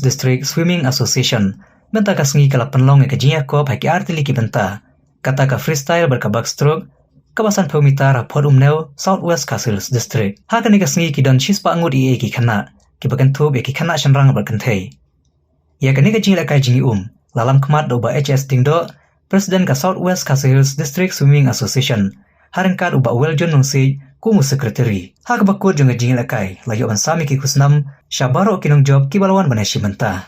District Swimming Association benta ka sengi kala penlong ke jinya ko bagi artili ki benta kata ka freestyle berkabak stroke kawasan Pemita rapor umneu Southwest Castles District ha ka sengi ki don chispa angut ie ki kana ki bakan tu be ki kana shanrang berkentai ya ka jinya ka jingi lalam kemat do ba HS tingdo Presiden ka Southwest Castles District Swimming Association harengkat uba Weljon nungsi kumu sekretari ha ka bakut jong jinya kai layo ban sami ki kusnam syabaro kinong job ki balawan banashi benta.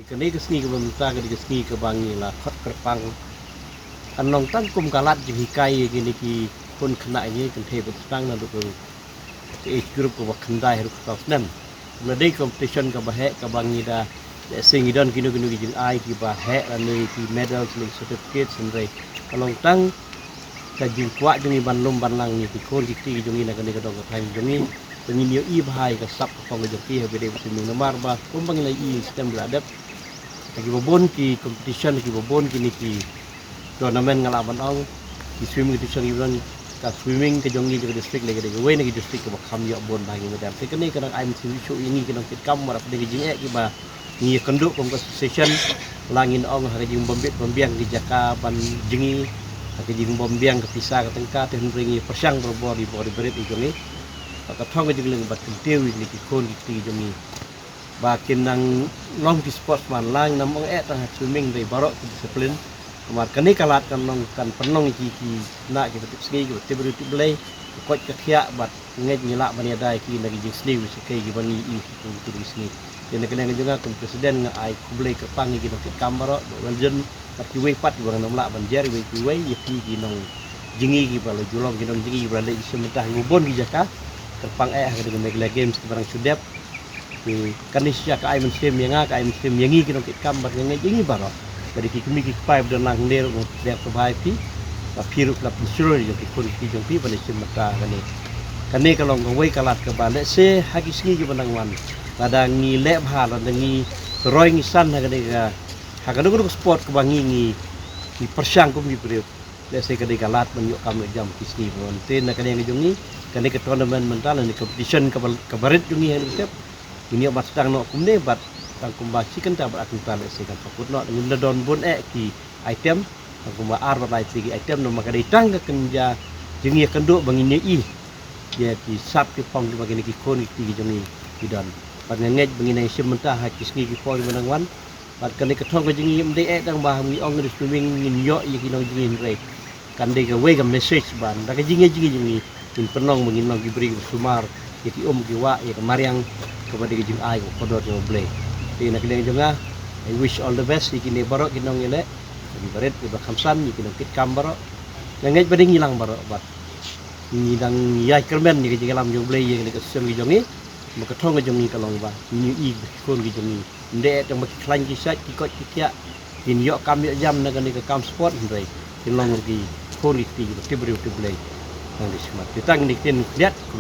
Kini kesini ke pemerintah ke kesini ke bangi lah kot kerpang anong tang kum kalat jihikai gini ki pun kena ini kenthe betang na duk ke group ke wakandai harus kau senam ladai competition ke bahek ke bangi dah sing idon kinu jing ai ki bahek anu ki medal ki certificate sendiri anong tang ka jing kuat jungi banlum banlang ni ki kor ki jungi na kene kedong ka jungi dengan yo i bahai ka sap ka pong joki ha bede sini nomor ba kumbang lai i sistem beradab lagi bobon ki competition ki bobon ki niki tournament ngalaban ong ki swimming competition ibran ka swimming ke jongi ke district lagi de we niki district ke bakam yo bon bagi medal se kene kadang I'm show ini kadang kit kam marap de jing ki ba ni kenduk kom session langin ong ha jing bombit bombiang di jaka ban jingi ka jing bombiang ke pisah ke tengka ten ringi persang berbori bori berit jongi ka thong ke jing bat tewi niki kon ki jongi bakin nang long di sportsman lang namong tang swimming dari barok disiplin kemar kini kalat kan nong kan penong ki na ki tip ski ki tip ruti belai kot ka khia bat ngai nyilak bani dai ki lagi jing sni wis kai ki bani i ki sni kena kena juga kum presiden nga ai kublai ke pangi ki ki kamaro weljen ka ki we pat bang nom la ban jer we ye ki nong jingi ki balo julong ki nong jingi balo sementah ngubon ki jaka terpang ha dengan megla games barang sudep kanisya ka ay muslim yangi kinong kitkam bar ngai jingi baro dari ki kumi ki pai dan lang ner mo dia provide pi la piru la pisuro yo ki kun ki jong pi bani simata kane kalong ngoi kalat ke bale se hagi singi ki banangwan ladang ngi le bha la ngi roy ngi san ha kane ga ha kane ko sport ke bangi ngi ki persyang ko mi priu le se kane kalat man yo kam jam ki singi bon te na kane ngi jongi kane ke tournament mental ni competition ke barit jongi han step ini obat sedang nok kumne bat tang kumbaci kan tak berakun tale sekan fakut nok dengan don bon ki item tang kumba ar bat lagi item no maka ditang ke kenja jengi kenduk bangine i dia ki sap ki pong di bagini ki kon ki jengi idon bat ngej bangine sementah ha kisni ki pol menangwan bat kan ke thong ke jengi mde tang bah mi ong di swimming ngin yo i ki no jengi re kan de ke we ke message ban da ke jengi in penong mengin no ki beri sumar ki ki wa ya kemariang kepada jing ai ko kodor yo blay ti nak le jonga I wish all the best ikini barok kinong ile di baret di bakhamsan ikini kit kam barok ngej bading hilang barok bat ngidang yai kermen ni ke lam yo blay ye ke seng gi jongi mo ka thong jongi kalong ba ni i kon gi jongi nde tong ba klan ki sat ki kot ki kya in yo kam yo jam na ke kam sport ndai kinong gi kon ki ti bri blay nang di smart kita ngin lihat ku